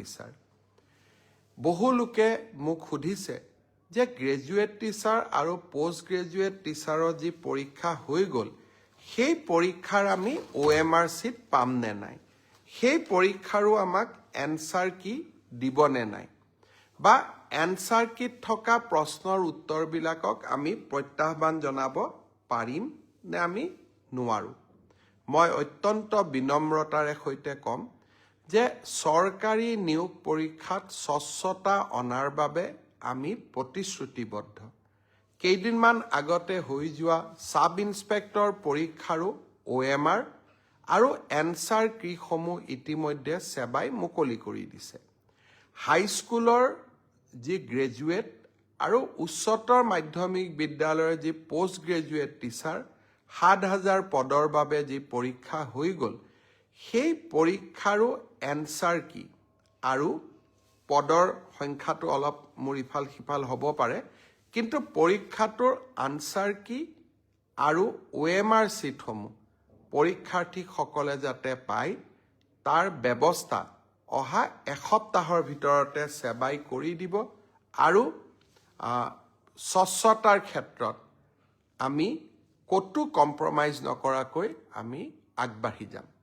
teacher বহু লোকে মোক সুধিছে যে গ্ৰেজুৱেট টিচাৰ আৰু পোষ্ট গ্ৰেজুৱেট টিচাৰৰ যি পৰীক্ষা হৈ গ'ল সেই পৰীক্ষাৰ আমি OMR চিট পাম নে নাই সেই পৰীক্ষাৰো আমাক এনসাৰ কি দিব নে নাই বা এনসাৰ কিট থকা প্ৰশ্নৰ উত্তৰবিলাকক আমি প্ৰত্যাহ্বান জনাব পাৰিম নে আমি নোৱাৰো মই অত্যন্ত বিনম্ৰতাৰে সৈতে কম যে চৰকাৰী নিয়োগ পৰীক্ষাত স্বচ্ছতা অনাৰ বাবে আমি প্ৰতিশ্ৰুতিবদ্ধ কেইদিনমান আগতে হৈ যোৱা সাব ইন্সপেক্টৰ পৰীক্ষাৰো OMR আৰু এনসাৰ কিসমূহ ইতিমধ্যে সেৱাই মুকলি কৰি দিছে হাইস্কুলৰ যি গ্ৰেজুৱেট আৰু উচ্চতৰ মাধ্যমিক বিদ্যালয়ৰ যি পোষ্ট গ্ৰেজুৱেট টিচাৰ ৭,০০০ পদৰ বাবে যি পৰীক্ষা হৈ গ'ল সেই পৰীক্ষাৰো এনসাৰ কি আৰু পদৰ সংখ্যাটো অলপ মোৰ ইফাল সিফাল হ'ব পাৰে কিন্তু পৰীক্ষাটোৰ আনসাৰ কি আৰু OMR চিটসমূহ পৰীক্ষাৰ্থীসকলে যাতে পায় তাৰ ব্যৱস্থা অহা এসপ্তাহৰ ভিতৰতে সেৱাই কৰি দিব আৰু স্বচ্ছতাৰ ক্ষেত্ৰত আমি কতো কম্প্ৰমাইজ নকৰাকৈ আমি আগবাঢ়ি যাম